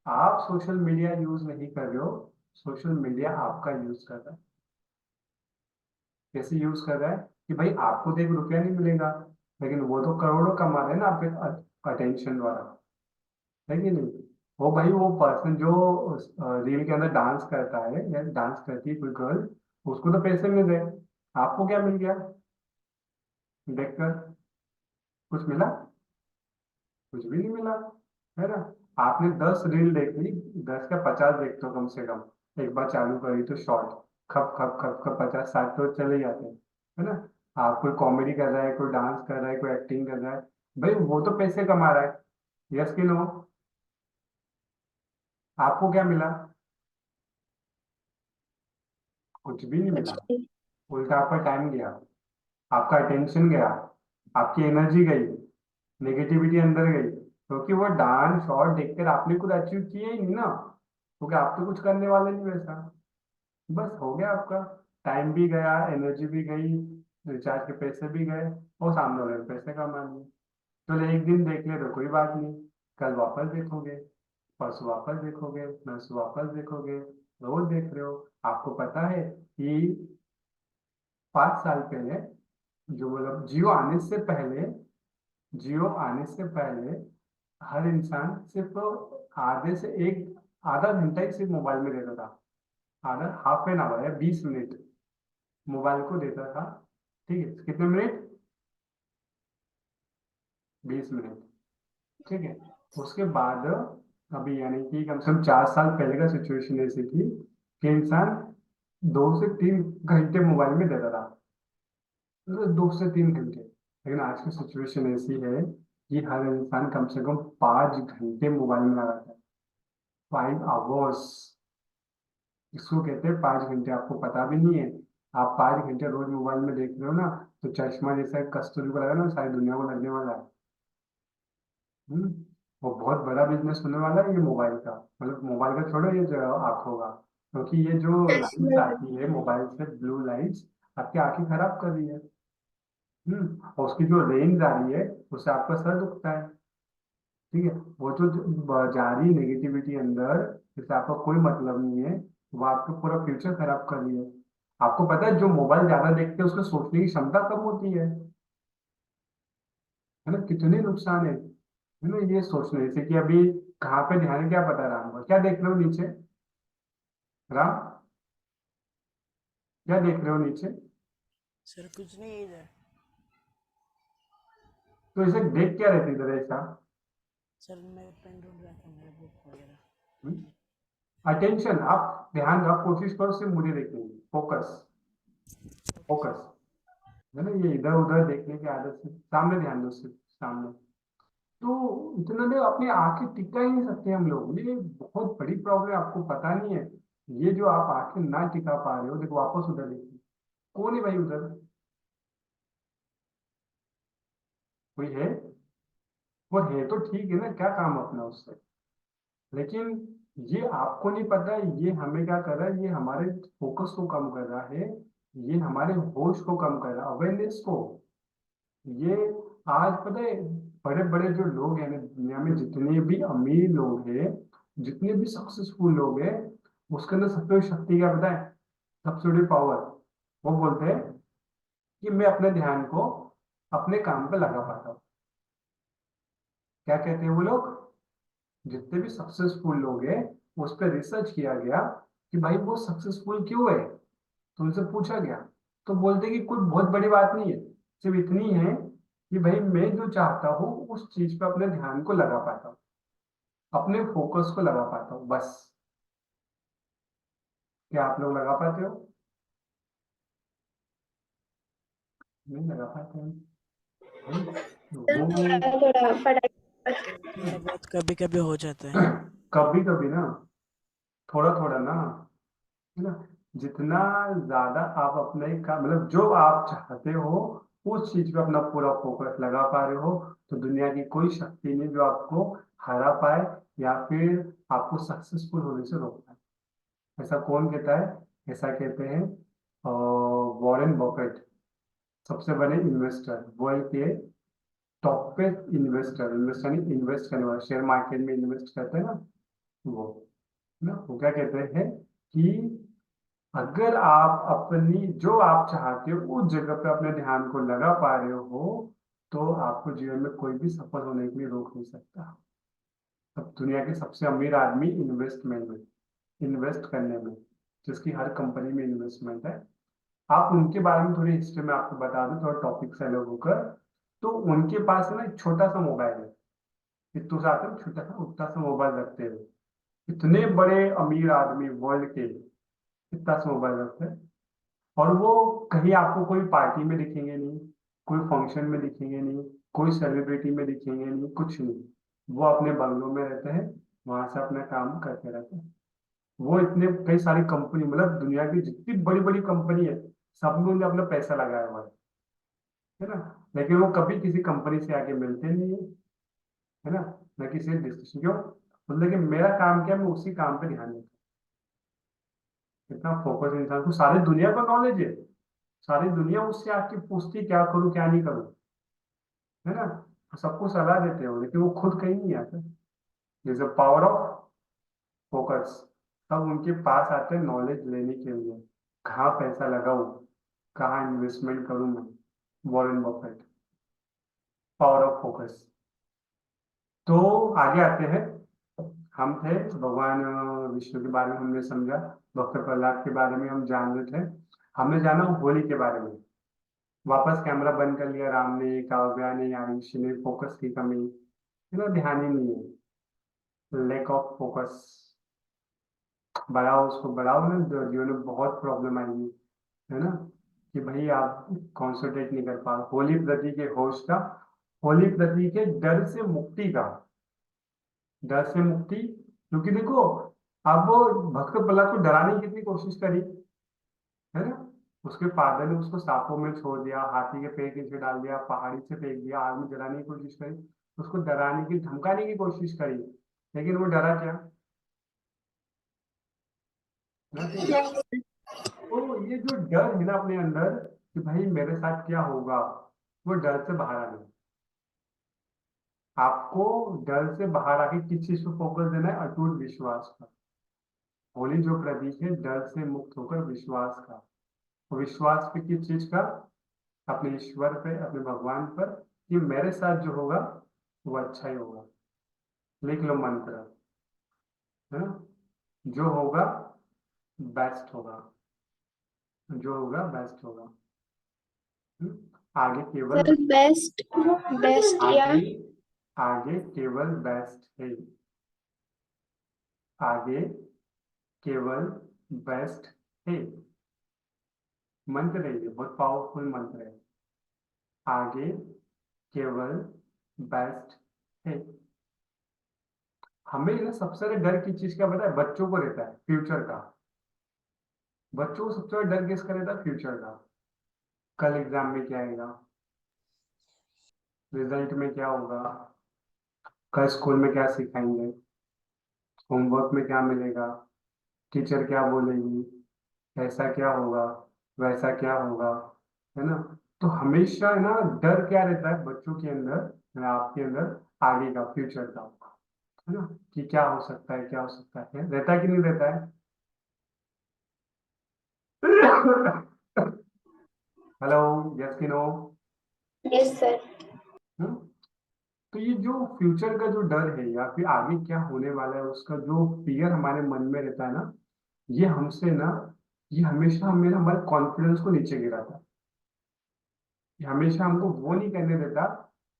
आप सोशल मीडिया यूज नहीं कर रहे हो, सोशल मीडिया आपका यूज कर रहा है। कैसे यूज कर रहा है, कि भाई आपको तो 1 रुपया नहीं मिलेगा, लेकिन वो तो करोड़ों कमा रहे हैं ना आपके अटेंशन द्वारा, है कि नहीं? वो भाई, वो पर्सन जो रील के अंदर डांस करता है या डांस करती है कोई गर्ल, उसको तो पैसे मिल गए, आपको क्या मिल गया देखकर? कुछ मिला? कुछ भी नहीं मिला, है ना? आपने 10 रील देख ली, 10 का 50 देखते हो कम से कम। एक बार चालू करी तो शॉर्ट, खप खप खप खप 50 60 तो चले जाते हैं, है ना? आप कोई कॉमेडी कर रहा है, कोई डांस कर रहा है, कोई एक्टिंग कर रहा है, भाई वो तो पैसे कमा रहा है। यस कि नो? आपको क्या मिला? कुछ भी नहीं कुछ मिला। नहीं। उल्टा आपका टाइम गया, आपका अटेंशन गया, आपकी एनर्जी गई, नेगेटिविटी अंदर गई, क्योंकि वो डांस शॉर्ट देखकर आपने कुछ अचीव किया ही नहीं ना, क्योंकि आप तो कुछ करने वाले नहीं वैसा। बस हो गया आपका, टाइम भी गया, एनर्जी भी गई, रिचार्ज के पैसे भी गए, और सामने वाले ने पैसे कमा लिए। चलो एक दिन देख ले तो कोई बात नहीं, कल वापस देखोगे, परसों वापस देखोगे, नर्सों वापस देखोगे, रोज देख रहे हो। आपको पता है कि 5 साल पहले, जो मतलब जियो आने से पहले हर इंसान सिर्फ आधे से एक आधा घंटा ही सिर्फ मोबाइल में रहता था। आधा हाफ एन आवर है, 20 मिनट मोबाइल को देता था। ठीक है, कितने मिनट? 20 मिनट। ठीक है। उसके बाद अभी यानी कि कम से कम 4 साल पहले का सिचुएशन ऐसी थी कि इंसान 2 से 3 घंटे मोबाइल में देता था, मतलब 2 से 3 घंटे। लेकिन आज की सिचुएशन ऐसी है कि हर इंसान कम से कम 5 घंटे मोबाइल में लगाता है। 5 आवर्स, इसको कहते हैं 5 घंटे। आपको पता भी नहीं है, आप 5 घंटे रोज मोबाइल में देख रहे हो ना, तो चश्मा जैसा कस्तूरी को लगा ना, सारी दुनिया को लगने वाला है। हम्म। वो बहुत बड़ा बिजनेस होने वाला है ये मोबाइल का, मतलब मोबाइल का छोड़ो, ये जो आंखों का, क्योंकि ये जो लाइट्स चश्मे आती है मोबाइल से, ब्लू लाइट्स आपकी आंखें खराब कर रही है। और उसकी जो रेंज आ रही है उससे आपका सर दुखता है। ठीक है। वो जो जा रही है नेगेटिविटी अंदर, जिससे आपका कोई मतलब नहीं है, वो आपका पूरा फ्यूचर खराब कर रही है। आपको पता है जो मोबाइल ज्यादा देखते हैं उसको सोचने की क्षमता कम होती है ना? कितने नुकसान है ना ये सोचने से, कि अभी कहाँ पे ध्यान है क्या पता राम को, क्या देख रहे हो नीचे? राम, क्या देख रहे हो नीचे? सर कुछ नहीं इधर। तो इसे देख क्या रहती इधर ऐसा? सर मैं पेन ढूंढ रहा था, मेरा बुक वगैरह। अटेंशन, आप ध्यान रख, कोशिश करो सिर्फ मुझे देखने की, फोकस, ओके सर। फोकस, है ना? ये इधर उधर देखने की आदत से सामने ध्यान दो, सिर्फ सामने। तो इतना देर अपनी आंखें टिका ही नहीं सकते हम लोग, ये बहुत बड़ी प्रॉब्लम, आपको पता नहीं है। ये जो आप आंखें ना टिका पा रहे हो, देखो वापस उधर देखिए, कौन है भाई उधर? कोई है? वो है तो ठीक है ना, क्या काम अपना उससे? लेकिन ये आपको नहीं पता, ये हमें क्या कर रहा है, ये हमारे फोकस को कम कर रहा है, ये हमारे होश को कम कर रहा है, अवेयरनेस को। ये आज पता है, बड़े बड़े जो लोग हैं ना दुनिया में, जितने भी अमीर लोग हैं, जितने भी सक्सेसफुल लोग हैं, उसके अंदर सबसे बड़ी शक्ति क्या पता है? सबसे बड़ी पावर, वो बोलते हैं कि मैं अपने ध्यान को अपने काम पे लगा पाता हूँ। क्या कहते हैं वो लोग? जितने भी सक्सेसफुल लोग हैं, उस पर रिसर्च किया गया कि भाई वो सक्सेसफुल क्यों है, तो उनसे पूछा गया, तो बोलते कि कोई बहुत बड़ी बात नहीं है, सिर्फ इतनी है कि भाई मैं जो चाहता हूँ उस चीज पे अपने ध्यान को लगा पाता हूँ, अपने फोकस को लगा पाता हूँ, बस। क्या आप लोग लगा पाते हो? नहीं लगा पाते हैं। सर, वो थोड़ा थोड़ा पढ़ाई। सर थोड़ा बहुत कभी कभी हो जाता है। कभी कभी ना, थोड़ा थोड़ा ना, है ना? जितना ज्यादा आप अपने का मतलब जो आप चाहते हो उस चीज पे अपना पूरा फोकस लगा पा रहे हो, तो दुनिया की कोई शक्ति नहीं जो आपको हरा पाए या फिर आपको सक्सेसफुल होने से रोक पाए। ऐसा कौन कहता है? ऐसा कहते हैं वॉरेन बफेट, सबसे बड़े इन्वेस्टर, वर्ल्ड के टॉप पे इन्वेस्टर, इन्वेस्टर नहीं, इन्वेस्ट करने वाले, शेयर मार्केट में इन्वेस्ट करते हैं ना, वो, है ना? वो क्या कहते हैं कि अगर आप अपनी जो आप चाहते हो उस जगह पे अपने ध्यान को लगा पा रहे हो, तो आपको जीवन में कोई भी सफल होने के लिए रोक नहीं सकता। अब दुनिया के सबसे अमीर आदमी इन्वेस्टमेंट में, इन्वेस्ट करने में, जिसकी हर कंपनी में इन्वेस्टमेंट है। आप उनके बारे में थोड़ी हिस्ट्री में आपको बता दूं, थोड़ा टॉपिक से अलग होकर। तो उनके पास है ना एक छोटा सा मोबाइल है, इतना सा आता है, छोटा सा उतना सा मोबाइल रखते हैं। इतने बड़े अमीर आदमी वर्ल्ड के इतना सा मोबाइल रखते हैं, और वो कहीं आपको कोई पार्टी में दिखेंगे नहीं, कोई फंक्शन में दिखेंगे नहीं, कोई सेलिब्रिटी में दिखेंगे नहीं, कुछ नहीं। वो अपने बंगलों में रहते हैं, वहां से अपना काम करते रहते हैं। वो इतने कई सारी कंपनी, मतलब दुनिया की जितनी बड़ी बड़ी कंपनी है, सब में उन्होंने अपना पैसा लगाया हुआ है ना। लेकिन वो कभी किसी कंपनी से आके मिलते नहीं है ना, न किसी डिस्कशन। क्यों? मतलब कि मेरा काम क्या है, मैं उसी काम पे ध्यान देता हूँ। इतना फोकस इंसान को, सारी दुनिया का नॉलेज है, सारी दुनिया उससे आके पूछती है, क्या करूँ क्या नहीं करूँ, है ना। तो सबको सलाह देते हो, लेकिन वो खुद कहीं नहीं आते। जैसे पावर ऑफ फोकस, तब उनके पास आते हैं नॉलेज लेने के लिए, कहाँ पैसा लगाऊं, कहाँ इन्वेस्टमेंट करूं मैं। Warren Buffett, power of focus. तो आगे आते हैं। हम थे भगवान विष्णु के बारे में हमने समझा, भक्त प्रहलाद के बारे में हम जान रहे थे। हमने जाना होली के बारे में। वापस कैमरा बंद कर लिया राम ने, काव्या ने, आयुष ने। फोकस की कमी, है ना, ध्यान ही नहीं है, लैक ऑफ फोकस। बढ़ाओ उसको, बढ़ाओ ना, जीवन में बहुत प्रॉब्लम आएगी, है ना। कि भाई आप कॉन्सेंट्रेट नहीं कर पा रहे। होली प्रतीक है होश का, होली प्रतीक है डर से मुक्ति का। डर से मुक्ति, क्योंकि देखो, अब वो भक्त प्रहलाद को डराने की कितनी कोशिश करी, है ना। उसके फादर ने उसको सांपों में छोड़ दिया, हाथी के पेट नीचे डाल दिया, पहाड़ी से फेंक दिया, आग में जलाने की कोशिश करी, उसको डराने की धमकाने की कोशिश करी, लेकिन वो डरा क्या? नथिंग। तो ये जो डर है ना अपने अंदर, कि भाई मेरे साथ क्या होगा, वो डर से बाहर आ गया। आपको डर से बाहर आके किस चीज पे फोकस देना है? अटूट विश्वास पर। होली जो प्रतीक है डर से मुक्त होकर विश्वास का। तो विश्वास पे किस चीज का? अपने ईश्वर पे, अपने भगवान पर, कि मेरे साथ जो होगा वो अच्छा ही होगा। लिख लो मंत्र, है ना। जो होगा बेस्ट होगा, जो होगा बेस्ट होगा। हम्म? आगे केवल, सर बेस्ट बेस्ट या आगे आगे केवल बेस्ट है। आगे केवल बेस्ट है। मंत्र है ये, बहुत पावरफुल मंत्र है। आगे केवल बेस्ट है। हमें ना सबसे ज्यादा डर किस चीज का पता है? बच्चों को रहता है, फ्यूचर का। बच्चों को सबसे ज्यादा डर किसका रहता है? फ्यूचर का। कल एग्जाम में क्या आएगा, रिजल्ट में क्या होगा, कल स्कूल में क्या सिखाएंगे, होमवर्क में क्या मिलेगा, टीचर क्या बोलेगी, ऐसा क्या होगा, वैसा क्या होगा, है ना। तो हमेशा है ना, डर क्या रहता है बच्चों के अंदर, आपके अंदर, आगे का, फ्यूचर का, है ना। कि क्या हो सकता है, क्या हो सकता है, रहता है कि नहीं रहता है? हेलो, यस कि नो? Yes sir. तो ये जो फ्यूचर का जो डर है, या फिर आगे क्या होने वाला है उसका जो फियर हमारे मन में रहता है ना, ये हमसे ना, ये हमेशा हमें ना हमारे कॉन्फिडेंस को नीचे गिराता है। ये हमेशा हमको वो नहीं करने देता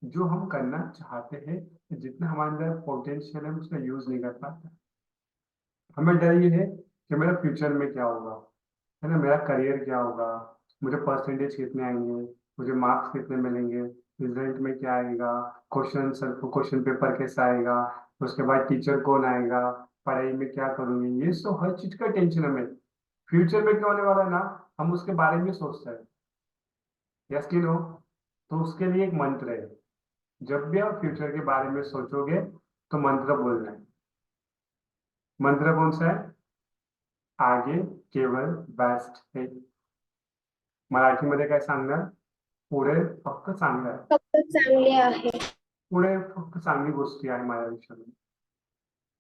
जो हम करना चाहते हैं। जितना हमारे अंदर पोटेंशियल है उसका यूज नहीं कर पाता। हमें डर ये है कि मेरा फ्यूचर में क्या होगा, है ना, मेरा करियर क्या होगा, मुझे परसेंटेज कितने आएंगे, मुझे मार्क्स कितने मिलेंगे, रिजल्ट में क्या आएगा, क्वेश्चन पेपर कैसा आएगा, उसके बाद टीचर कौन आएगा, पढ़ाई में क्या करूंगी, ये सब हर चीज का टेंशन हमें। फ्यूचर में क्या होने वाला है ना, हम उसके बारे में सोचते हैं। यस कि नो? तो उसके लिए एक मंत्र है। जब भी आप फ्यूचर के बारे में सोचोगे तो मंत्र बोलना है। मंत्र कौन सा है? आगे केवळ बेस्ट है। मराठीमध्ये काय सांगणार? पुढे फक्त चांगलं आहे, फक्त चांगले आहे। पुढे फक्त चांगली गोष्टी आहे माझ्या आयुष्यामध्ये।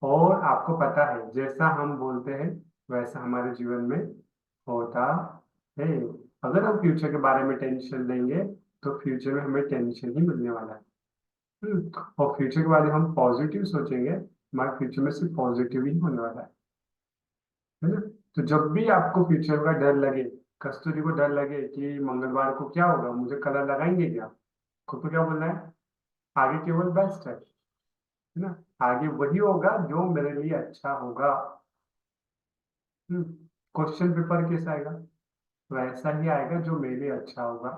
और आपको पता है, जैसा हम बोलते हैं वैसा हमारे जीवन में होता है। अगर हम फ्यूचर के बारे में टेंशन लेंगे तो फ्यूचर में हमें टेंशन ही मिलने वाला है। और फ्यूचर के बारे में हम पॉजिटिव सोचेंगे, हमारे फ्यूचर में सिर्फ पॉजिटिव ही होने वाला है ना। तो जब भी आपको फ्यूचर का डर लगे, कस्तूरी को डर लगे कि मंगलवार को क्या होगा, मुझे कलर लगाएंगे क्या, खुद को क्या बोलना है, आगे केवल बेस्ट है ना, आगे वही होगा जो मेरे लिए अच्छा होगा। क्वेश्चन पेपर कैसा आएगा, वैसा ही आएगा जो मेरे लिए अच्छा होगा।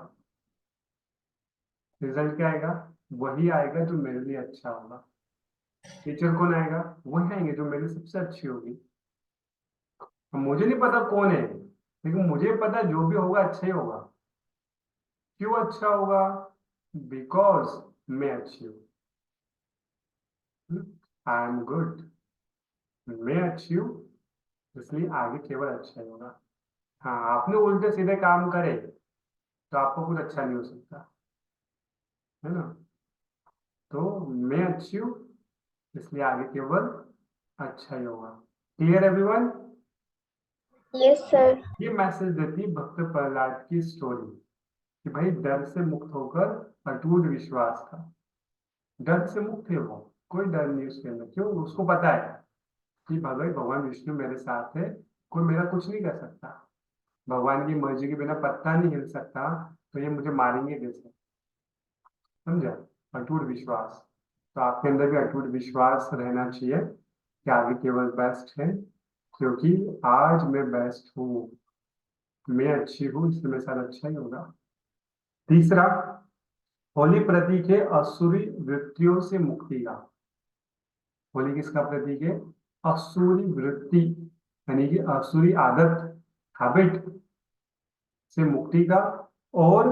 रिजल्ट क्या आएगा, वही आएगा जो मेरे लिए अच्छा होगा। टीचर कौन आएगा, वही आएंगे जो मेरे लिए सबसे अच्छी होगी। अब मुझे नहीं पता कौन है, लेकिन मुझे पता है जो भी होगा अच्छा ही होगा। क्यों अच्छा होगा, बिकॉज मैं अच्छी हूँ, आई एम गुड, मैं अच्छी हूँ, इसलिए आगे केवल अच्छा ही होगा। हाँ, आपने उल्टे सीधे काम करे तो आपको कुछ अच्छा नहीं हो सकता, है ना। तो मैं अच्छी हूँ, इसलिए आगे केवल अच्छा ही होगा। Clear everyone. Yes, sir. ये मैसेज देती है भक्त प्रहलाद की स्टोरी कि भाई डर से मुक्त होकर अटूट विश्वास का, डर से मुक्त है वो, कोई डर नहीं उसके अंदर। क्यों, उसको पता है कि भगवान विष्णु मेरे साथ है, कोई मेरा कुछ नहीं कर सकता, भगवान की मर्जी के बिना पत्ता नहीं हिल सकता, तो ये मुझे मारेंगे कैसे, समझा। अटूट विश्वास, तो आपके अंदर भी अटूट विश्वास रहना चाहिए कि आगे केवल बेस्ट है, क्योंकि आज मैं बेस्ट हूँ, मैं अच्छी हूँ, इसलिए मेरे साथ अच्छा ही होगा। तीसरा, होली प्रतीक है असुरी वृत्तियों से मुक्ति का। होली किसका प्रतीक है, असुरी वृत्ति, यानी कि असुरी आदत, हैबिट से मुक्ति का, और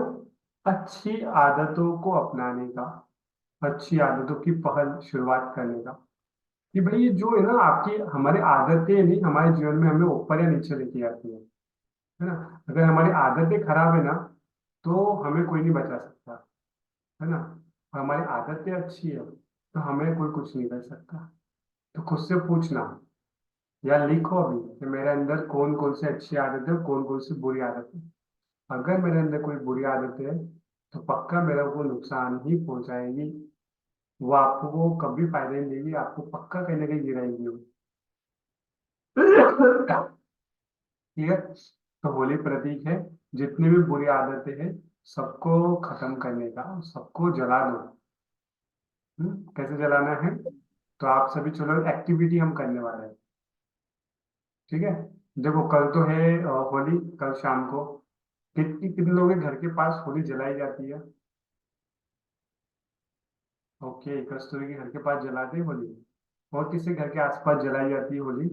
अच्छी आदतों को अपनाने का, अच्छी आदतों की पहल शुरुआत करने का। कि भाई ये जो है ना आपकी हमारी आदतें नहीं हमारे जीवन में हमें ऊपर या नीचे लेके आती है ना। अगर हमारी आदतें खराब है ना, तो हमें कोई नहीं बचा सकता, है ना। और हमारी आदतें अच्छी है तो हमें कोई कुछ नहीं कर सकता। तो खुद से पूछना या लिखो अभी कि मेरे अंदर कौन कौन सी अच्छी आदत है, कौन कौन सी बुरी आदत है। अगर मेरे अंदर कोई बुरी आदत है तो पक्का मेरा को नुकसान ही पहुंचाएगी, वो आपको कभी फायदा नहीं देगी, आपको पक्का कहीं ना कहीं गिराएगी वो। ठीक है, तो होली प्रतीक है जितनी भी बुरी आदतें हैं सबको खत्म करने का, सबको जला दो। कैसे जलाना है, तो आप सभी चलो एक्टिविटी हम करने वाले हैं। ठीक है, देखो कल तो है होली, कल शाम को कितनी कितने लोगों के घर के पास होली जलाई जाती है। ओके, कस्तूरी के घर के पास जलाते हैं होली, और किसी घर के आसपास जलाई जाती है होली।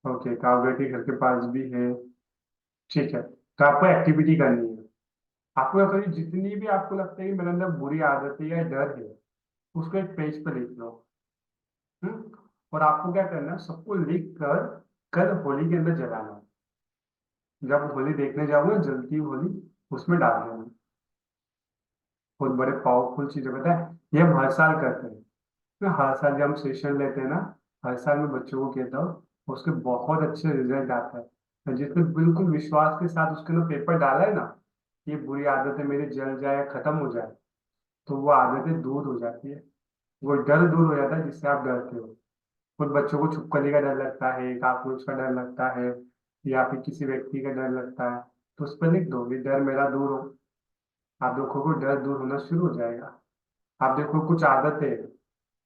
ओके, काव्या के घर के पास भी है। ठीक है, तो आपको एक्टिविटी करनी है। आपको या फिर जितनी भी आपको लगता है कि मेरे अंदर बुरी आदत है या डर है, उसको एक पेज पे लिख लो। हम्म और आपको क्या करना है, सबको लिख कर कल होली के अंदर जलाना है। जब होली देखने जाओगे जलती हुई होली उसमें डाल देना। बहुत बड़े पावरफुल चीज है, पता है, ये हम हर साल करते हैं ना। हर साल जब हम सेशन लेते हैं ना, हर साल मैं बच्चों को कहता हूँ, उसके बहुत अच्छे रिजल्ट आता है। और जिसने बिल्कुल विश्वास के साथ उसके अंदर पेपर डाला है ना, ये बुरी आदतें मेरी जल जाए खत्म हो जाए, तो वो आदतें दूर हो जाती है, वो डर दूर हो जाता है जिससे आप डरते हो। कुछ बच्चों को छिपकली का डर लगता है, काकरोच का डर लगता है, या फिर किसी व्यक्ति का डर लगता है, तो उस पर लिख दो ये डर मेरा दूर हो। आप देखोगे डर दूर होना शुरू हो जाएगा। आप देखो कुछ आदतें,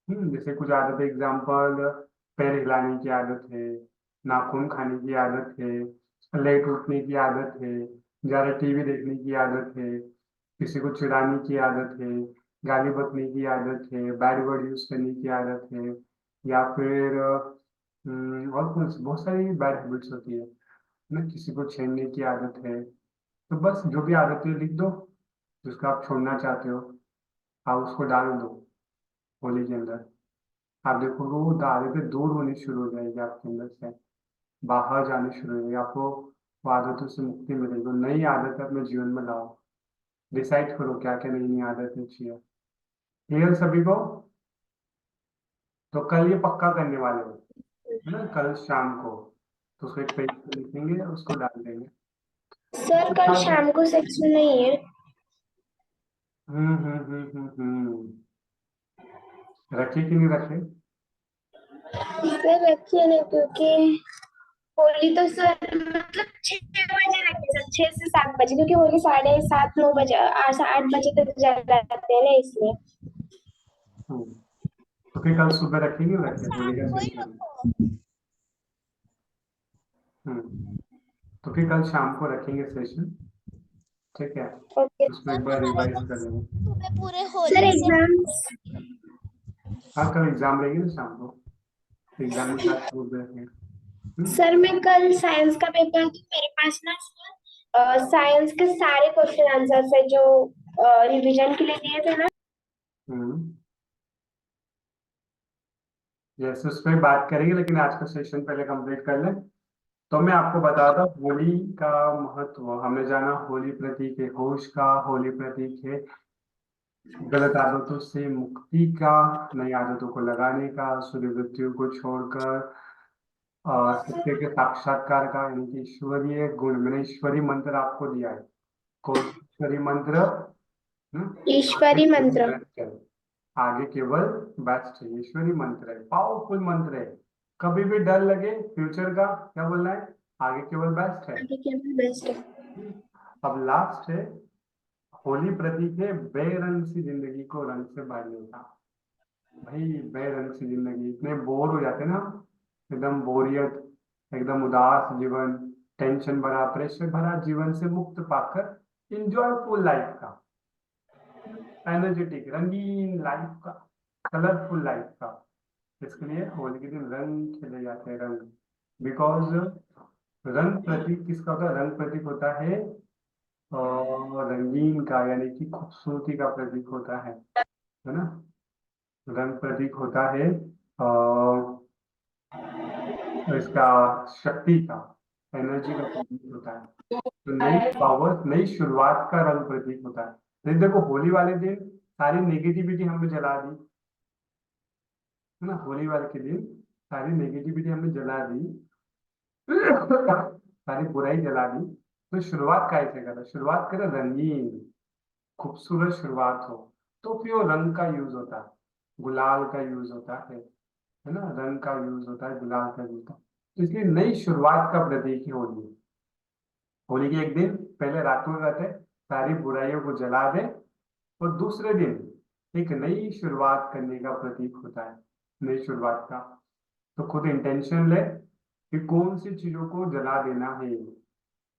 जैसे कुछ आदतें एग्जाम्पल, पैर हिलाने की आदत है, नाखून खाने की आदत है, लेट उठने की आदत है, ज्यादा टीवी देखने की आदत है, किसी को चिढ़ाने की आदत है, गाली बकने की आदत है, बैड वर्ड यूज करने की आदत है, या फिर और बहुत सारी बैड हैबिट्स होती है ना, किसी को छेड़ने की आदत है। तो बस जो भी आदतें लिख दो जिसको आप छोड़ना चाहते हो, आप उसको डाल दो होली के अंदर। आप देखोगे वो आदतें दूर होनी शुरू हो जाएगी आपके अंदर से, बाहर जाने शुरू हो जाएगी, आपको वो आदतों से मुक्ति मिलेगी। तो नई आदतें अपने जीवन में लाओ, डिसाइड करो क्या क्या नई नई आदतें चाहिए। क्लियर सभी को। तो कल ये पक्का करने वाले हो, है ना, कल शाम को, तो उसको एक पेज पे लिखेंगे और उसको डाल देंगे। सर कल शाम को सेक्शन नहीं है। रखे कि नहीं रखे, सर रखिए नहीं, क्योंकि होली तो सर मतलब 6 बजे रखिए सर, 6 से 7 बजे, क्योंकि होली 7:30 9 बजे 8 बजे तक जलाते हैं ना, इसलिए। हम्म, तो फिर कल सुबह रखेंगे वैसे होली का सेशन। हम्म, तो फिर कल शाम को रखेंगे सेशन, ठीक है, ओके उसको एक बार रिवाइज कर लेंगे। सर। एग्जाम्स हाँ, कल एग्जाम रहेगी ना शाम को, एग्जाम के साथ प्रूफ रखेंगे। सर, मैं कल साइंस का पेपर दूं, मेरे पास ना साइंस के सारे क्वेश्चन आंसर्स है जो रिवीजन के लिए दिए थे ना। हम्म, यस, उस पर बात करेंगे, लेकिन आज का सेशन पहले कंप्लीट कर लें। तो मैं आपको बताता हूँ होली का महत्व। हमने जाना होली प्रतीक है होश का, होली प्रतीक है गलत आदतों से मुक्ति का, नई आदतों को लगाने का, सूर्यवृत्तियों को छोड़कर सत्य के साक्षात्कार का, यानी कि ईश्वरीय गुण। मैंने ईश्वरीय मंत्र आपको दिया है। कौन सा ईश्वरीय मंत्र? आगे ईश्वरी केवल मंत्र। बेस्ट है। आगे केवल बेस्ट है, ईश्वरीय मंत्र है, पावरफुल मंत्र है। कभी भी डर लगे फ्यूचर का, क्या बोलना है? आगे केवल बेस्ट है। आगे केवल बेस्ट है। अब लास्ट है, होली प्रतीक है बेरंग सी जिंदगी को रंग से भरने का। भाई, बेरंग सी जिंदगी, इतने बोर हो जाते हैं ना, एकदम बोरियत, एकदम उदास जीवन, टेंशन भरा, प्रेशर भरा जीवन से मुक्त पाकर इंजॉयफुल लाइफ का, एनर्जेटिक रंगीन लाइफ का, कलरफुल लाइफ का, इसके लिए होली के दिन रंग खेले जाते हैं, रंग। बिकॉज रंग प्रतीक किसका होता है? रंग प्रतीक होता है रंगीन का, यानी कि खूबसूरती का प्रतीक होता है ना। रंग प्रतीक होता है इसका शक्ति का, एनर्जी का प्रतीक होता है। तो नई पावर, नई शुरुआत का रंग प्रतीक होता है। नहीं, देखो होली वाले दिन सारी नेगेटिविटी हमने जला दी, है ना। होली वाले के दिन सारी नेगेटिविटी हमने जला दी, सारी बुराई जला दी। तो शुरुआत कैसे करें? शुरुआत करें रंगीन, खूबसूरत शुरुआत हो। तो फिर वो रंग का यूज होता है, गुलाल का यूज होता है ना, रंग का यूज होता है, गुलाल का यूज होता है। तो इसलिए नई शुरुआत का प्रतीक है होली। होली के एक दिन पहले रातों रात सारी बुराइयों को जला दे, और दूसरे दिन एक नई शुरुआत करने का प्रतीक होता है, नई शुरुआत का। तो खुद इंटेंशन ले कि कौन सी चीजों को जला देना है,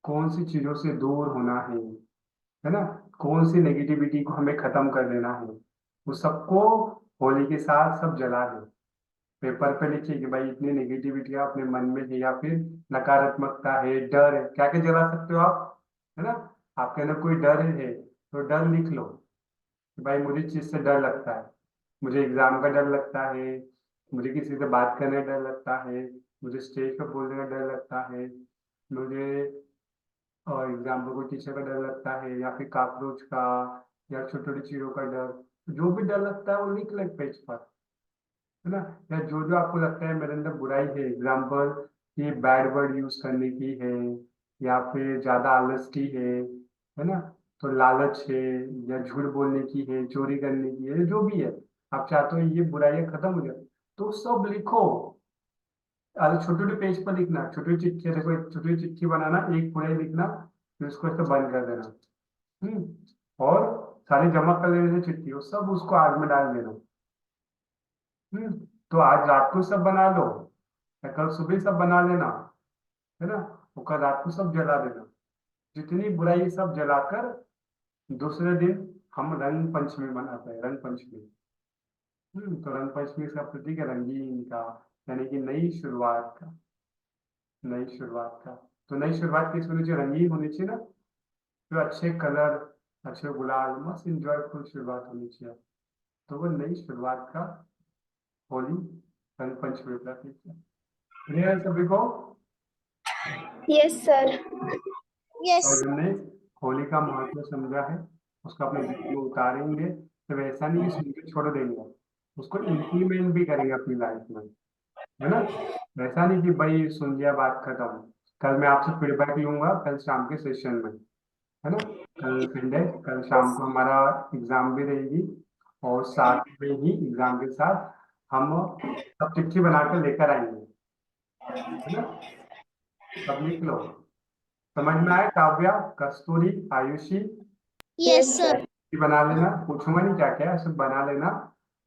कौन सी चीजों से दूर होना है ना, कौन सी नेगेटिविटी को हमें खत्म कर देना है, वो सबको होली के साथ सब जला दे। पेपर पे लिखिए कि भाई इतनी नेगेटिविटी अपने मन में है, या फिर नकारात्मकता है, डर है, क्या क्या जला सकते हो आप, है ना। आपके अंदर कोई डर है तो डर लिख लो कि भाई मुझे इस चीज से डर लगता है, मुझे एग्जाम का डर लगता है, मुझे किसी से बात करने का डर लगता है, मुझे स्टेज पर बोलने का डर लगता है, मुझे और एग्जाम पर कोई टीचर का डर लगता है, या फिर कॉकरोच का, या छोटी छोटी चीजों का डर। जो भी डर लगता है वो लिख ले पेज पर, है ना। या जो जो आपको लगता है मेरे अंदर बुराई है, एग्जाम्पल ये बैड वर्ड यूज करने की है, या फिर ज्यादा आलस की है ना, तो लालच है, या झूठ बोलने की है, चोरी करने की है, जो भी है, आप चाहते हो ये बुराइयां खत्म हो जाए, तो सब लिखो। अरे छोटे छोटे पेज पर लिखना, छोटी चिट्ठी, देखो एक छोटी चिट्ठी बनाना, एक बुराई लिखना, फिर उसको ऐसे बंद कर देना। और सारी जमा कर लेने से चिट्ठी, वो सब उसको आग में डाल देना। हम्म तो आज रात को सब बना लो, या कल सुबह सब बना लेना, है ना। वो कल रात को सब जला देना, जितनी बुराई सब जलाकर दूसरे दिन हम रंग पंचमी मनाते हैं, रंग पंचमी। तो रंग पंचमी का प्रतीक है रंगीन का, यानी कि नई शुरुआत का, नई शुरुआत का। तो नई शुरुआत किस होनी चाहिए? रंगीन होनी चाहिए ना, तो अच्छे कलर, अच्छे गुलाल, मस्त इंजॉयफुल शुरुआत होनी चाहिए। तो वो नई शुरुआत का होली रंग पंचमी का प्रतीक है। क्लियर है सभी को? Yes sir. और हमने होली का महत्व समझा है, उसको अपने जीवन में उतारेंगे, तो वैसा नहीं कि सुन के छोड़ देंगे, उसको इम्प्लीमेंट भी करेंगे अपनी लाइफ में, है ना। वैसा नहीं कि भाई सुन लिया बात खत्म। कल मैं आपसे फीडबैक लूंगा, कल शाम के सेशन में, है ना। कल संडे, कल शाम को हमारा एग्जाम भी रहेगी, और साथ में ही एग्जाम के साथ हम सब चिट्ठी बनाकर लेकर आएंगे, है ना। सब लिख लो, समझ में आए? काव्या, कस्तूरी, आयुषी, यस सर। चिट्ठी बना लेना, पूछूंगा नहीं क्या क्या है, सिर्फ बना लेना,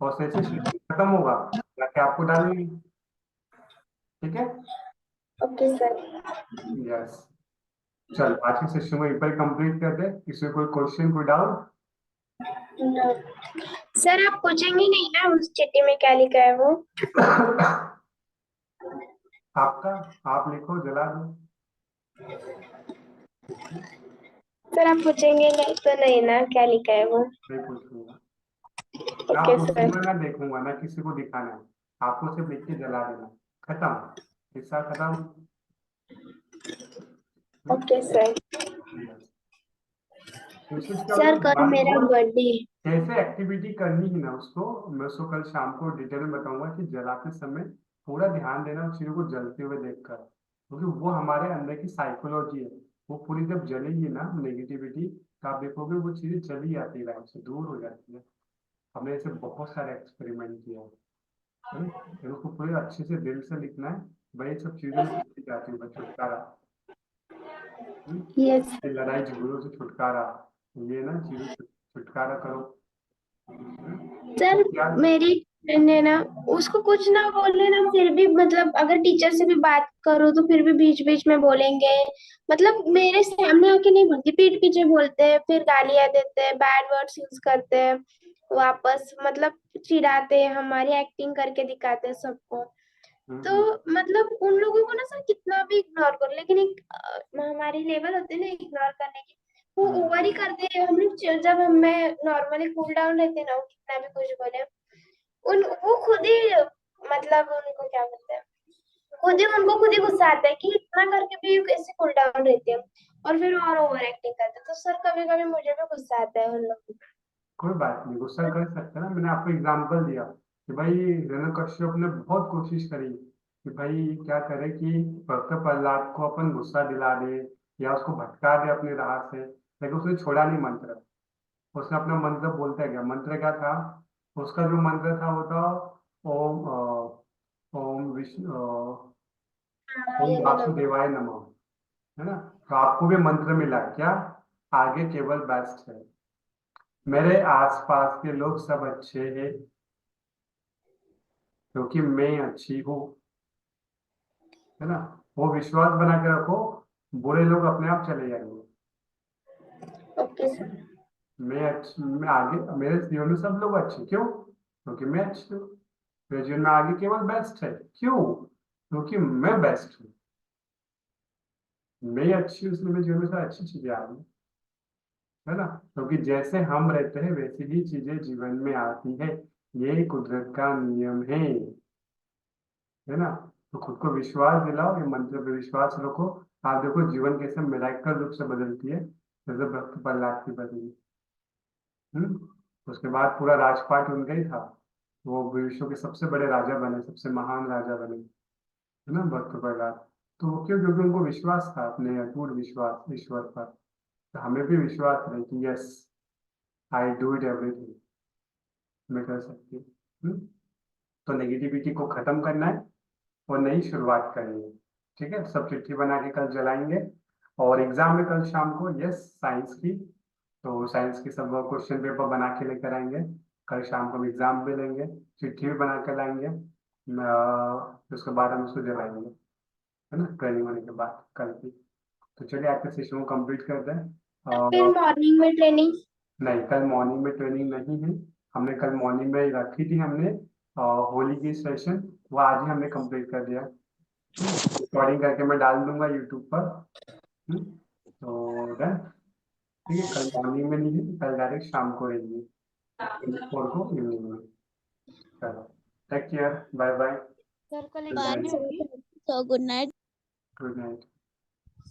और जैसे सेशन खत्म होगा जाके आपको डालेंगे, ठीक है। Okay sir. यस, चल आज के सेशन को यहीं पर कंप्लीट कर दे। किसी को कोई क्वेश्चन, कोई डाउट? सर आप पूछेंगे नहीं ना उस चिट्ठी में क्या लिखा है वो? आपका, आप लिखो, जला दो। सर आप पूछेंगे नहीं तो नहीं ना क्या लिखा है वो? नहीं पूछूंगा ना, ओके सर। पूछूंगा ना, देखूंगा ना, किसी को दिखाना है। आपको सिर्फ लिख के जला देना, खत्म, हिस्सा खत्म। Okay sir. Yes. कोशिश करो सर कल बात मेरा वो बर्थडे है। कैसे एक्टिविटी करनी है ना, उसको मैं उसको कल शाम को डिटेल में बताऊंगा कि जलाते समय पूरा ध्यान देना उस चीजों को जलते हुए देखकर, क्योंकि वो हमारे अंदर की साइकोलॉजी है। वो पूरी जब जलेगी ना नेगेटिविटी, तो आप देखोगे वो चीजें चली जाती है, लाइफ से दूर हो जाती है। हमने ऐसे बहुत सारे एक्सपेरिमेंट किया है ना। फिर उसको पूरे अच्छे से दिल से लिखना है, भाई ये सब चीजों से छूट जाती है, छुटकारा। यस ये लड़ाई झगड़ों से छुटकारा, ये ना चीजों से छुटकारा करो। सर। तो क्या? मेरी फ्रेंड है ना, उसको कुछ ना बोले ना फिर भी मतलब अगर टीचर से भी बात करो तो फिर भी बीच बीच में बोलेंगे। मतलब मेरे सामने आके नहीं बोलती, पीठ पीछे बोलते हैं, फिर गालियां देते हैं, बैड वर्ड्स यूज करते हैं, वापस मतलब चिढ़ाते हैं, हमारी एक्टिंग करके दिखाते हैं सबको। तो हम्म, मतलब उन लोगों को ना सर कितना भी इग्नोर करो, लेकिन एक हमारी लेवल होती है ना इग्नोर करने की, वो हम्म, ओवर ही करते हैं। हम लोग जब हमें नॉर्मली कूल डाउन रहते हैं ना, वो कितना भी कुछ बोले, उन वो खुद ही मतलब उनको क्या बोलते हैं, खुद ही उनको खुद ही गुस्सा आता है कि इतना करके भी कैसे कूल डाउन रहते हैं, और फिर और ओवर एक्टिंग करते हैं। तो सर कभी कभी मुझे भी गुस्सा आता है उन लोगों कोई बात नहीं, गुस्सा कर सकते हैं ना। मैंने आपको एग्जांपल दिया कि भाई हिरण्यकश्यप ने बहुत कोशिश करी कि भाई क्या करे कि भक्त प्रहलाद को अपन गुस्सा दिला दे या उसको भटका दे अपने राह से, लेकिन उसने छोड़ा नहीं मंत्र। उसने अपना मंत्र बोलता गया। मंत्र क्या था? उसका जो मंत्र था वो था ओम ओम विष्णु को। ओम ये ना वासुदेवाय नमः, है ना। तो आपको भी मंत्र मिला क्या? आगे केवल बेस्ट है, मेरे आसपास के लोग सब अच्छे हैं क्योंकि मैं अच्छी हूँ, है ना। वो विश्वास बना के रखो, बुरे लोग अपने आप चले जाएंगे। Okay sir. मैं आगे, मेरे जीवन में सब लोग अच्छे क्यों? क्योंकि मैं अच्छी हूँ। मेरे जीवन में आगे केवल बेस्ट है क्यों? क्योंकि मैं बेस्ट हूँ। मैं अच्छी हूँ इसलिए मेरे जीवन में सारी अच्छी चीजें आ रही है ना। क्योंकि जैसे हम रहते हैं वैसी ही चीजें जीवन में आती है, ये कुदरत का नियम है ना। तो खुद को विश्वास दिलाओ, ये मंत्र पे विश्वास रखो। आप देखो जीवन कैसे मिराकल रूप से बदलती है, जैसे भक्त प्रहलाद की बदली। उसके बाद पूरा राजपाट उनका ही था, वो विश्व के सबसे बड़े राजा बने, सबसे महान राजा बने, है ना, भक्त प्रहलाद। तो वो क्यों? क्योंकि उनको विश्वास था, अपने अटूट विश्वास ईश्वर पर। तो हमें भी विश्वास रहे कि yes, I do it everything, मैं कर सकती हूँ। तो नेगेटिविटी को खत्म करना है और नई शुरुआत करनी है, ठीक है। सब चिट्ठी बना के कल जलाएंगे, और एग्जाम में कल शाम को, यस, साइंस की, तो साइंस की सब क्वेश्चन पेपर बना के लेकर आएंगे। कल शाम को एग्जाम भी लेंगे, चिट्ठी भी बना कर लाएंगे। उसके बाद हम उसको जलाएंगे, है ना, ट्रेनिंग होने के बाद कल की। तो चलिए आज के सेशन को कंप्लीट करते हैं। फिर मॉर्निंग में ट्रेनिंग? नहीं, कल मॉर्निंग में ट्रेनिंग नहीं है। हमने कल मॉर्निंग में रखी थी हमने, होली की सेशन, वो आज ही हमने कंप्लीट कर दिया। रिकॉर्डिंग करके मैं डाल दूंगा यूट्यूब पर। तो डन, ठीक है। कल मॉर्निंग में नहीं है, कल डायरेक्ट शाम को रहेंगे, 24 को इवनिंग में। चलो, take care, bye bye, sir कल गुड एग्जाम नाइट। नहीं होगी? तो गुड नाइट। Good night.